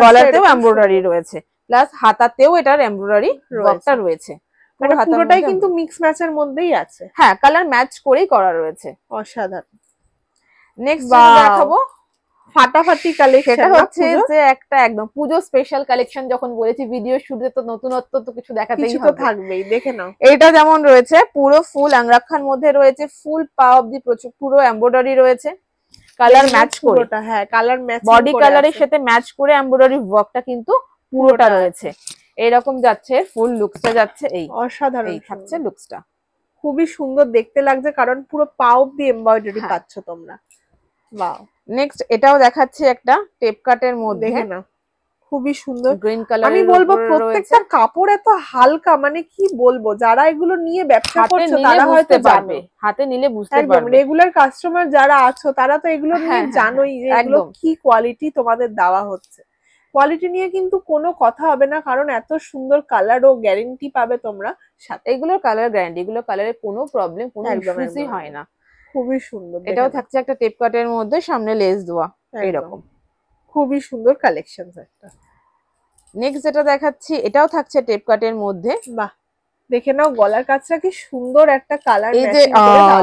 গলাতেও এমব্রয়ডারি রয়েছে, প্লাস হাতাতেও এটার এমব্রয়ডারি ওয়ার্কটা রয়েছে।
মানে পুরোটাই কিন্তু মিক্স ম্যাচের মধ্যেই আছে,
কালার ম্যাচ করেই করা রয়েছে,
অসাধারণ।
নেক্সট দেখাবো
ফাটাফাটি কালেকশন,
সেটা হচ্ছে যে একটা একদম পুজো স্পেশাল কালেকশন। যখন বলেছি ভিডিও শুরুতে তো নতুনত্ব তো কিছু দেখাতেই হবে,
থাকবেই, দেখে নাও।
এটা যেমন রয়েছে পুরো ফুল আংরাক্ষার মধ্যে রয়েছে, ফুল পা অবধি পুরো এমব্রয়ডারি রয়েছে, কালার ম্যাচ করে,
হ্যাঁ কালার ম্যাচ,
বডি কালারের সাথে ম্যাচ করে এমব্রয়ডারি ওয়ার্কটা কিন্তু পুরোটা রয়েছে। এইরকম যাচ্ছে ফুল লুকসটা, যাচ্ছে এই অসাধারণ এই থাকছে লুকসটা,
খুবই সুন্দর দেখতে লাগছে কারণ পুরো পাও দিয়ে এমব্রয়ডারি পাচ্ছ তোমরা। ওয়াও।
নেক্সট এটাও দেখাচ্ছি একটা টেপ কাটের মধ্যে,
দেখে না খুবই সুন্দর
গ্রিন কালার।
আমি বলবো প্রত্যেকটা কাপড় এত হালকা, মানে কি বলবো, যারা এগুলো নিয়ে ব্যবসা করছে তারা হয়তো জানবে,
হাতে নিলে বুঝতে পারবে।
রেগুলার কাস্টমার যারা আছো তারা তো এগুলো নিয়ে জানোই যে এগুলো কি কোয়ালিটি তোমাদের দেওয়া হচ্ছে। কোয়ালিটি নিয়ে কিন্তু কোনো কথা হবে না, কারণ এত সুন্দর কালার ও গ্যারান্টি পাবে তোমরা।
এগুলোর কালার গ্যারান্টি, এগুলো কালারের কোনো প্রবলেম, কোনো ইস্যুই হয় না।
খুবই সুন্দর।
এটাও থাকছে একটা টেপ কাটের মধ্যে, সামনে লেস দেওয়া, এরকম
খুবই সুন্দর কালেকশন একটা।
নেক্সট যেটা দেখাচ্ছি এটাও থাকছে টেপ কাটের মধ্যে।
বাহ, দেখে নাও গলার কাজটা কি সুন্দর একটা কালার।
এই যে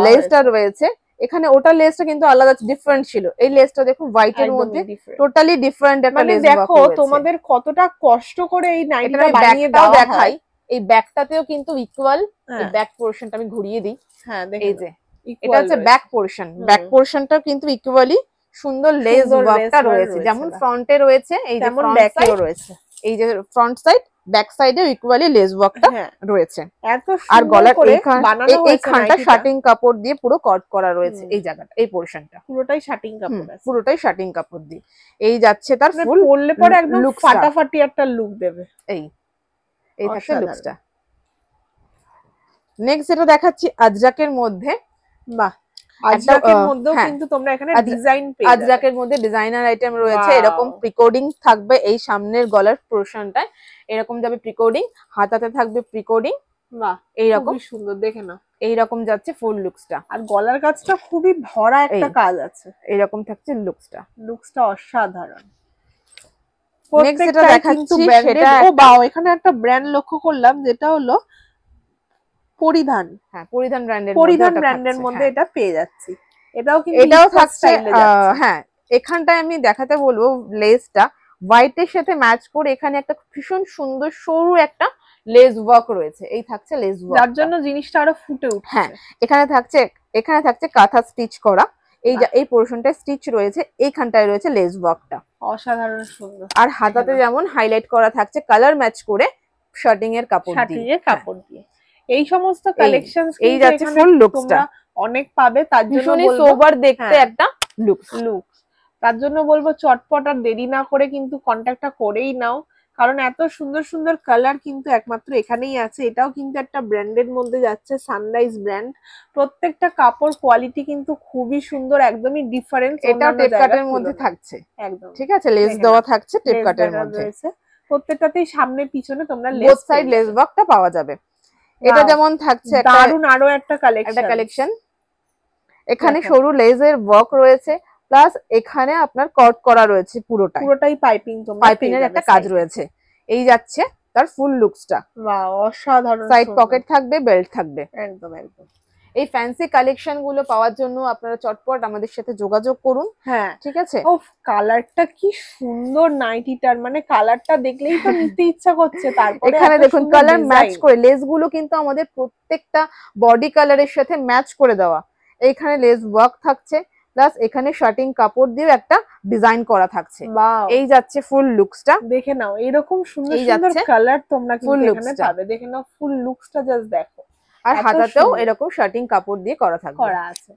লেসটা রয়েছে এখানে, ওটা লেসটা কিন্তু আলাদা ডিফারেন্ট ছিল, এই লেসটা দেখুন হোয়াইট এর মধ্যে টোটালি ডিফারেন্ট একটা লেস।
দেখো তোমাদের কতটা কষ্ট করে এই নাইটিটা বানিয়ে দাও।
দেখাই এই ব্যাকটাতেও কিন্তু ইকুয়াল, এই ব্যাক পোরশনটা আমি ঘুরিয়ে দিই।
হ্যাঁ
এই যে এটা হচ্ছে ব্যাক পোরশন, ব্যাক পোরশনটাও কিন্তু ইকুয়ালি সুন্দর লেস ওয়ার্কটা রয়েছে, যেমন ফ্রন্টে রয়েছে এই যে ফ্রন্ট সাইডেও রয়েছে, এই যে ফ্রন্ট সাইড ব্যাক সাইডেও ইকুয়ালি লেস ওয়ার্কটা রয়েছে। আর গলার এইখানটা শার্টিং কাপড় দিয়ে পুরো কট করা রয়েছে, এই জায়গাটা এই পোরশনটা
পুরোটাই শার্টিং কাপড় আছে,
পুরোটাই শার্টিং কাপড় দিয়ে। এই যাচ্ছে তার ফুল
পরলে পরে একদম ফাটাফাটি একটা লুক দেবে।
এই থাকছে লুকসটা। নেক্সট যেটা দেখাচ্ছি আজরাকের মধ্যে।
বাহ, আজরাকের মধ্যেও কিন্তু তোমরা এখানে ডিজাইন পেয়ে যাবে।
আজরাকের মধ্যে ডিজাইনার আইটেম রয়েছে, এরকম প্রিকোডিং থাকবে এই সামনের গলার পোরশনটায়, এরকম যাবে প্রিকোডিং, হাতাতে থাকবে প্রিকোডিং।
বাহ, এইরকম সুন্দর, দেখে না
এইরকম যাচ্ছে ফুল লুকসটা।
আর গলার কাজটা খুবই ভরা একটা কাজ আছে,
এইরকম থাকছে লুকসটা
অসাধারণ।
নেক্সট যেটা দেখাচ্ছি সেটা
এখানে একটা ব্র্যান্ড লক্ষ্য করলাম, যেটা হলো পরিধান।
হ্যাঁ, পরিধান
ব্র্যান্ডের মধ্যে এটা পেয়ে যাচ্ছি।
এটাও থাকছে। হ্যাঁ, এখানটায় আমি দেখাতে বলবো লেসটা হোয়াইটের সাথে ম্যাচ করে এখানে একটা ভীষণ সুন্দর সরু একটা লেস ওয়ার্ক রয়েছে, এই থাকছে লেস ওয়ার্ক,
যার জন্য জিনিসটা আরো ফুটে উঠছে।
হ্যাঁ, এখানে থাকছে কাঁথা স্টিচ করা, এই পোরশনটা স্টিচ রয়েছে, এইখানটায় রয়েছে লেস ওয়ার্কটা,
অসাধারণ সুন্দর।
আর হাতাতে যেমন হাইলাইট করা থাকছে কালার ম্যাচ করে শার্টিং এর কাপড় দিয়ে।
এই সমস্ত কালেকশনস
এই যাচ্ছে ফুল লুকসটা,
অনেক পাবে। তার জন্য
বলবো সোবার দেখতে একটা লুক।
তার জন্য বলবো চটপট আর দেরি না করে কিন্তু কন্ট্যাক্টটা করেই নাও, কারণ এত সুন্দর সুন্দর কালার কিন্তু একমাত্র এখানেই আছে। এটাও কিন্তু একটা ব্র্যান্ডের মধ্যে যাচ্ছে, সানরাইজ ব্র্যান্ড। প্রত্যেকটা কাপড় কোয়ালিটি কিন্তু খুবই সুন্দর, একদমই ডিফারেন্ট।
এটা টেপ কাটের মধ্যে থাকছে, একদম ঠিক আছে, লেস দেওয়া থাকছে টেপ কাটের মধ্যে।
প্রত্যেকটাতেই সামনে পিছনে তোমরা
বোথ সাইড লেস ওয়ার্কটা পাওয়া যাবে। এটা যেমন থাকছে
দারুণ আরো একটা কালেকশন।
এখানে সরু লেজের ওয়ার্ক রয়েছে, প্লাস এখানে আপনার কট করা রয়েছে, পুরোটাই
পাইপিং,
পাইপিং এর একটা কাজ রয়েছে। এই যাচ্ছে তার ফুল লুকসটা।
ওয়াও, অসাধারণ।
সাইড পকেট থাকবে, বেল্ট থাকবে,
একদম।
এই ফ্যান্সি কালেকশন গুলো পাওয়ার জন্য আপনারা চটপট আমাদের সাথে যোগাযোগ করুন।
হ্যাঁ,
ঠিক আছে।
কালারটা কি সুন্দর নাইটিটার, মানে কালারটা দেখলেই তো নিতে ইচ্ছা করছে। তারপরে
এখানে দেখুন কালার ম্যাচ করে, লেস গুলো কিন্তু আমাদের প্রত্যেকটা বডি কালারের সাথে ম্যাচ করে দেওয়া। এইখানে লেস ওয়ার্ক থাকছে, প্লাস এখানে শার্টিং কাপড় দিয়ে একটা ডিজাইন করা থাকছে। এই যাচ্ছে ফুল লুকসটা,
দেখে নাও। এরকম সুন্দর সুন্দর কালার তোমরা কিন্তু এখানে পাবে, দেখে নাও ফুল লুকসটা, জাস্ট দেখো।
আর হাতাতেও এরকম শার্টিং কাপড় দিয়ে করা
আছে,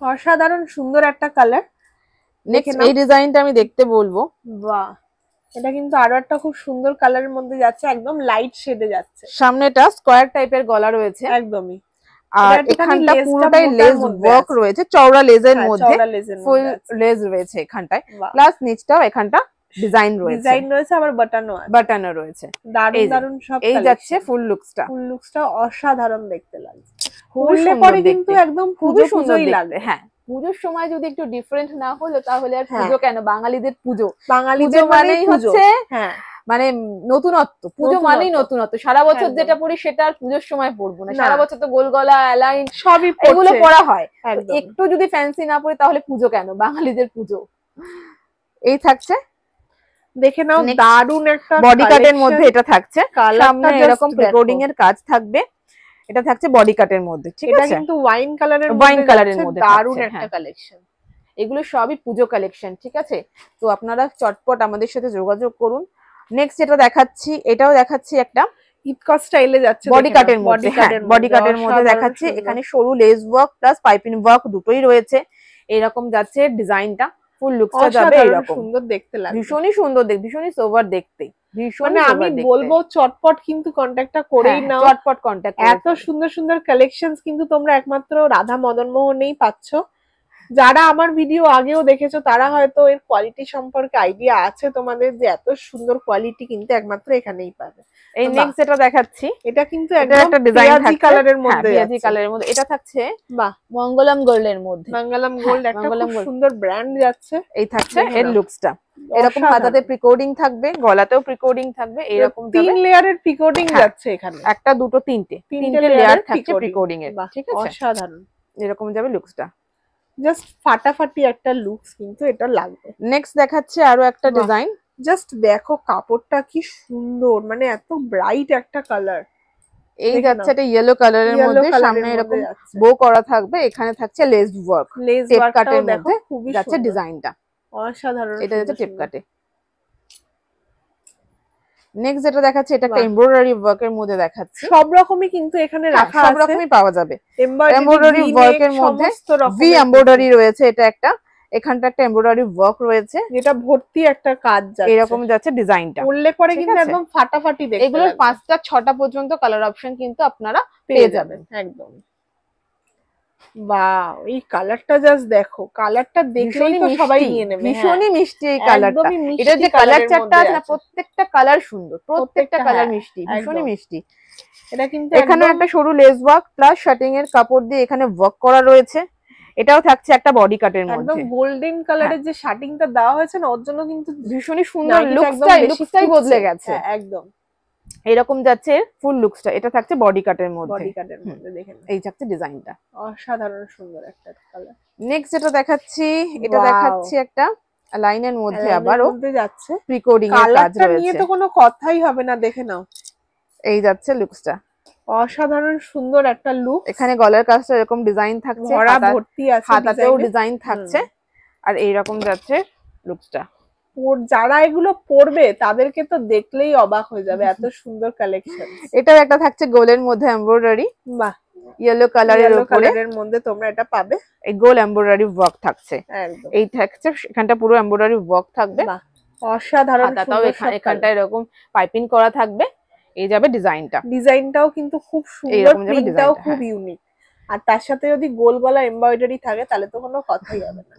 অসাধারণ সুন্দর একটা কালার।
নেক্সট এই ডিজাইনটা আমি দেখতে বলবো।
বাহ, এটা কিন্তু আরো একটা খুব সুন্দর কালারের মধ্যে যাচ্ছে, একদম লাইট শেডে যাচ্ছে।
সামনেটা স্কোয়ার টাইপের গলা রয়েছে,
একদমই।
আর এখানটা পুরোটাই লেস ওয়ার্ক রয়েছে, চওড়া লেজের মধ্যে ফুল লেস রয়েছে এখানটায়, প্লাস নিচটাও এখানটা ডিজাইন রয়েছে,
আবার
বাটনও রয়েছে।
দারুণ সব।
এই যাচ্ছে ফুল লুকসটা
অসাধারণ দেখতে লাগছে, পরলে পরে কিন্তু একদম
খুবই সুন্দর লাগবে। হ্যাঁ, পুজোর সময় যদি একটু ডিফারেন্ট না হলো তাহলে আর পুজো কেন, বাঙালিদের পুজো মানেই হচ্ছে মানে নতুনত্ব। পুজো মানেই নতুনত্ব, সারা বছর যেটা পড়ি সেটা আর পুজোর সময় পরবো না, সারা বছর তো গোলগলা অ্যালাইন
সবই
এগুলো পরা হয়। একটু যদি ফ্যান্সি না পড়ি তাহলে পুজো কেন, বাঙালিদের পুজো। এই থাকছে,
দেখে নাও, দারুণ একটা
বডি কাটের মধ্যে এটা থাকছে, সামনে এরকম প্রিকোডিং এর কাজ থাকবে, এটা থাকছে বডি কাটের মধ্যে। ঠিক আছে,
এটা কিন্তু ওয়াইন কালারের মধ্যে, দারুণ একটা কালেকশন।
এগুলো সবই পুজো কালেকশন, ঠিক আছে? তো আপনারা চটপট আমাদের সাথে যোগাযোগ করুন। নেক্সট যেটা দেখাচ্ছি, এটাও দেখাচ্ছি একটা
ইটকা স্টাইলে যাচ্ছে,
বডি কাটের মধ্যে, বডি কাটের মধ্যে দেখাচ্ছি। এখানে সরু less work plus piping work দুটোই রয়েছে। এরকম যাচ্ছে ডিজাইনটা, ফুল লুকসটা যাবে এরকম,
সুন্দর দেখতে লাগবে,
ভীষণই সুন্দর দেখতে, ভীষণই সোবার দেখতে,
মানে আমি বলবো চটপট কিন্তু কন্ট্যাক্টটা করেই নাও,
চটপট কন্ট্যাক্ট।
এত সুন্দর সুন্দর কালেকশনস কিন্তু তোমরা একমাত্র রাধা মদন মোহনেই পাচ্ছ। যারা আমার ভিডিও আগেও দেখেছো তারা হয়তো এর কোয়ালিটি সম্পর্কে আইডিয়া আছে তোমাদের, যে এত সুন্দর কোয়ালিটি কিন্তু একমাত্র এখানেই পাবে।
এই নেক্সট যেটা দেখাচ্ছি,
এটা কিন্তু একদম পিয়াজি কালারের মধ্যে,
পিয়াজি কালারের মধ্যে এটা থাকছে। বাহ, মঙ্গলম গোল্ডের মধ্যে,
মঙ্গলম গোল্ড একটা খুব সুন্দর ব্র্যান্ড যাচ্ছে।
এই থাকছে এর লুকসটা, এরকম হাতাতে প্রিকোডিং থাকবে, গলাতেও প্রিকোডিং থাকবে, এরকম
3 লেয়ারের প্রিকোডিং যাচ্ছে এখানে,
একটা দুটো তিনটে লেয়ার থাকছে প্রিকোডিং এর, ঠিক আছে?
অসাধারণ,
এরকম যাবে লুকসটা,
জাস্ট ফাটাফাটি একটা লুকস কিন্তু এটা লাগবে।
নেক্সট দেখাচ্ছে আরো একটা ডিজাইন,
জাস্ট দেখো কাপড়টা কি সুন্দর, মানে এত ব্রাইট একটা কালার।
এই যাচ্ছে এটা ইয়েলো কালারের মধ্যে, সামনে এরকম বো করা থাকবে, এখানে থাকছে লেস ওয়ার্ক, টেপ কাটের মধ্যে যাচ্ছে ডিজাইনটা,
অসাধারণ।
এটা যাচ্ছে টেপ কাটে। নেক্সট যেটা দেখাচ্ছে এটা একটা এমব্রয়ডারি ওয়ার্কের মধ্যে দেখাচ্ছে,
সব রকমই কিন্তু এখানে রাখা আছে,
সব রকমই পাওয়া যাবে। এমব্রয়ডারি ওয়ার্কের মধ্যে ভি এমব্রয়ডারি রয়েছে, এটা একটা, এখানটা একটা এমব্রয়ডারি ওয়ার্ক রয়েছে,
যেটা ভর্তি একটা কাজ যাচ্ছে,
এরকম যাচ্ছে ডিজাইনটা,
উল্লেখ করে কিন্তু একদম ফাটাফাটি দেখতে।
এগুলোর 5টা 6টা পর্যন্ত কালার অপশন কিন্তু আপনারা পেয়ে যাবেন একদম।
বাহ, এই কালারটা জাস্ট দেখো, কালারটা দেখলেই তো সবাই নিয়ে নেবে,
ভীষণই মিষ্টি এই কালারটা। এটা যে কালার চারটা আছে না, প্রত্যেকটা কালার সুন্দর, প্রত্যেকটা কালার মিষ্টি, ভীষণই মিষ্টি।
এটা কিন্তু
এখানে একটা সরু লেস ওয়ার্ক প্লাস শার্টিং এর কাপড় দিয়ে এখানে ওয়ার্ক করা রয়েছে, এটাও থাকছে একটা বডি কাটের মধ্যে,
একদম গোল্ডেন কালারের যে শার্টিংটা দেওয়া হয়েছে না, ওর জন্য কিন্তু
ভীষণই সুন্দর, লুকসটাই বদলে গেছে
একদম।
এরকম যাচ্ছে ফুল লুকসটা, এটা থাকছে বডি কাটের মধ্যে,
বডি কাটের মধ্যে দেখেন,
এই থাকছে ডিজাইনটা,
অসাধারণ সুন্দর একটা কালার।
নেক্সট যেটা দেখাচ্ছি, এটা দেখাচ্ছি একটা লাইনের মধ্যে, আবারও
যাচ্ছে
প্রিকোডিং এর কাজ রয়েছে,
নিয়ে তো কোনো কথাই হবে না, দেখে নাও,
এই যাচ্ছে লুকসটা,
অসাধারণ সুন্দর একটা লুক।
এখানে গলার কাজটা এরকম ডিজাইন থাকছে,
ভর্তি আছে,
হাতাতেও ডিজাইন থাকছে, আর এইরকম যাচ্ছে লুকসটা।
যারা এগুলো পরবে তাদেরকে তো দেখলেই অবাক হয়ে যাবে, এত সুন্দর কালেকশন।
এটাও একটা থাকছে গোলের মধ্যে এমব্রয়ডারি, বাহ, ইয়েলো কালারের
মধ্যে তোমরা এটা পাবে,
এই গোল এমব্রয়ডারি ওয়ার্ক থাকছে,
একদম
এই থাকছে, এখানটা পুরো এমব্রয়ডারি ওয়ার্ক থাকবে,
অসাধারণ।
হাতাটাও এখানটা এরকম পাইপিং করা থাকবে, এই যাবে ডিজাইনটাও
কিন্তু খুব সুন্দর, প্রিন্টটাও খুব ইউনিক, আর তার সাথে যদি গোল গলা এমব্রয়ডারি থাকে তাহলে তো কোনো কথাই হবে না।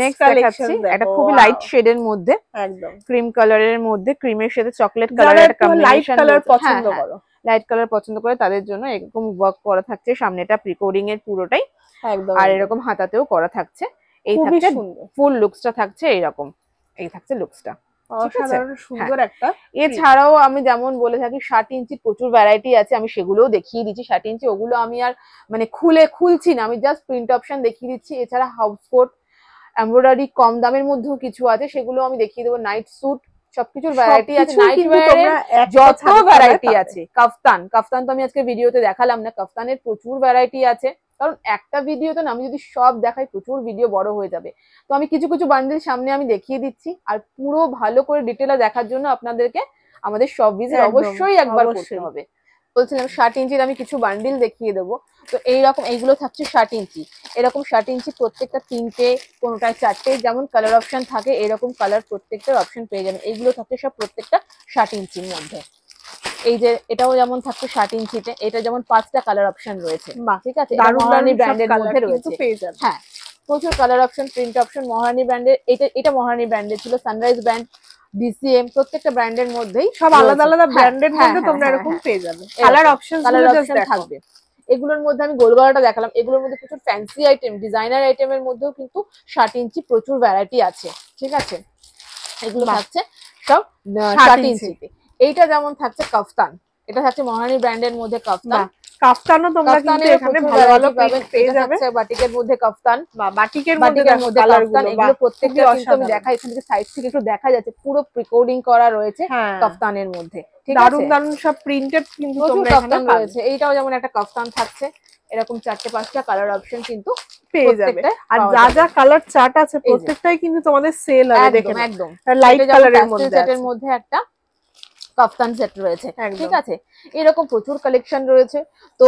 নেক্সট দেখাচ্ছি এটা খুবই লাইট শেডের মধ্যে,
একদম
ক্রিম কালারের মধ্যে, ক্রিমের সাথে চকলেট কালারের একটা কম্বিনেশন,
লাইট কালার পছন্দ করো,
লাইট কালার পছন্দ করে তাদের জন্য এরকম ওয়ার্ক করা থাকছে, সামনেটা প্রিকোডিং এর পুরোটাই একদম, আর এরকম হাতাতেও করা থাকছে, এই থাকছে ফুল লুকসটা থাকছে এইরকম, এই থাকছে লুকসটা,
অসাধারণ সুন্দর একটা।
এছাড়াও আমি যেমন বলে থাকি 60 ইঞ্চি প্রচুর ভ্যারাইটি আছে, আমি সেগুলোও দেখিয়ে দিচ্ছি। 60 ইঞ্চি ওগুলো আমি আর মানে খুলছি না, আমি জাস্ট প্রিন্ট অপশন দেখিয়ে দিচ্ছি। এছাড়া হাউস কোট, এমব্রয়ডারি কম দামের মধ্যেও কিছু আছে, সেগুলো আমি দেখিয়ে দেবো। নাইট স্যুট, সবকিছুর ভ্যারাইটি আছে, নাইট ওয়্যারের যত ভ্যারাইটি আছে। কাফতান তো আমি আজকে ভিডিওতে দেখালাম না, কাফতানের প্রচুর ভ্যারাইটি আছে, কারণ একটা ভিডিওতে না আমি যদি সব দেখাই প্রচুর ভিডিও বড় হয়ে যাবে, তো আমি কিছু কিছু বান্ডিল সামনে আমি দেখিয়ে দিচ্ছি। আর পুরো ভালো করে ডিটেইলে দেখার জন্য আপনাদেরকে আমাদের সব ভিজিট অবশ্যই একবার করতে হবে। বলছিলাম 60 ইঞ্চির আমি কিছু বান্ডিল দেখিয়ে দেবো। তো এইরকম এইগুলো থাকছে 60 ইঞ্চি, এরকম 60 ইঞ্চি প্রত্যেকটা 3টে, কোনোটায় 4টে, যেমন কালার অপশন থাকে এরকম কালার প্রত্যেকটার অপশন পেয়ে যাবেন। এইগুলো থাকছে সব প্রত্যেকটা 60 ইঞ্চির মধ্যে। এই যে এটাও যেমন থাকছে 60 ইঞ্চিতে, এটা যেমন 5টা কালার অপশন রয়েছে, ঠিক আছে, মহারানী ব্র্যান্ডের মধ্যে রয়েছে, হ্যাঁ প্রচুর কালার অপশন, প্রিন্ট অপশন। মহারানী ব্র্যান্ডের, এটা মহারানী ব্র্যান্ডের ছিল, সানরাইজ ব্র্যান্ড, ডিসিএম, প্রত্যেকটা ব্র্যান্ডের মধ্যেই
সব আলাদা আলাদা ব্র্যান্ডের মধ্যে তোমরা এরকম পেয়ে যাবে, কালার অপশন
থাকবে। এগুলোর মধ্যে আমি গোলগলাটা দেখালাম, এগুলোর মধ্যে প্রচুর ফ্যান্সি আইটেম, ডিজাইনার আইটেমের মধ্যেও কিন্তু 60 ইঞ্চি প্রচুর ভ্যারাইটি আছে, ঠিক আছে। এগুলো থাকছে সব 60 ইঞ্চিতে। এইটা যেমন থাকছে কাফতান, এটা থাকছে মহারানী ব্র্যান্ডের মধ্যে
কাফতানও তোমরা কিন্তু এখানে ভালো ভালো পেয়ে যাবে।
বাটিকের মধ্যে কাফতান,
বা বাটিকের মধ্যে
কাফতান, এগুলো প্রত্যেকটা কিন্তু আমি দেখাই, এখান থেকে সাইড থেকে একটু দেখা যাচ্ছে পুরো প্রিকোডিং করা রয়েছে কাফতানের মধ্যে, ঠিক আছে।
দারুণ দারুণ সব প্রিন্টেড কিন্তু তোমরা এখানে
রয়েছে। এইটাও যেমন একটা কাফতান থাকছে, এরকম 4টে 5টা কালার অপশন কিন্তু
পেয়ে যাবে। আর যা যা কালার চার্ট আছে প্রত্যেকটাই কিন্তু তোমাদের সেল হবে, দেখেন
একদম
লাইট কালারের
মধ্যে একটা কাফতান সেট রয়েছে, ঠিক আছে। এরকম প্রচুর কালেকশন রয়েছে। তো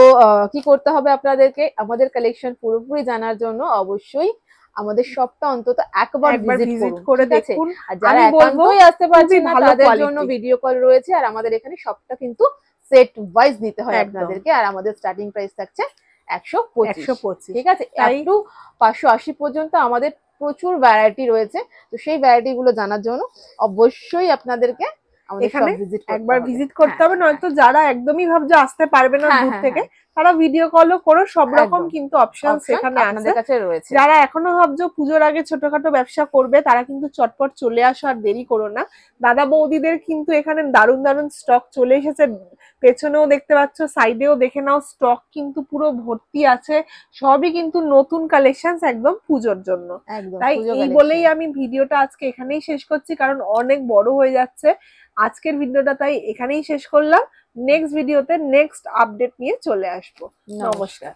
কি করতে হবে আপনাদেরকে, আমাদের কালেকশন পুরোপুরি জানার জন্য অবশ্যই আমাদের শপটা অন্তত একবার ভিজিট করে দেখুন। আর যারা একান্তই আসতে পারছেন না তাদের জন্য ভিডিও কল রয়েছে। আর আমাদের এখানে শপটা কিন্তু সেট ওয়াইজ নিতে হয় আপনাদেরকে। আর আমাদের স্টার্টিং প্রাইস থাকছে 125, ঠিক আছে। আপ টু 580 পর্যন্ত আমাদের প্রচুর ভ্যারাইটি রয়েছে। তো সেই ভ্যারাইটি গুলো জানার জন্য অবশ্যই আপনাদেরকে
এখানে একবার ভিজিট করতে হবে। নয়তো যারা একদমই ভাবছে আসতে পারবে না দূর থেকে, তারা ভিডিও কলও করো, সব রকম কিন্তু অপশন এখানে
আপনাদের কাছে রয়েছে।
যারা এখনো ভাবছো পুজোর আগে ছোটখাটো ব্যবসা করবে, তারা কিন্তু চটপট চলে আসো, আর দেরি করো না। দাদা বৌদিদের কিন্তু এখানে দারুণ দারুণ স্টক চলে এসেছে, পেছনেও দেখতে পাচ্ছ, সাইডেও দেখে নাও, স্টক কিন্তু পুরো ভর্তি আছে। সবই কিন্তু নতুন কালেকশন, একদম পুজোর জন্য। তাই এই বলেই আমি ভিডিওটা আজকে এখানেই শেষ করছি, কারণ অনেক বড় হয়ে যাচ্ছে আজকের ভিডিওটা, তাই এখানেই শেষ করলাম। নেক্সট ভিডিওতে নেক্সট আপডেট নিয়ে চলে আসবো। নমস্কার।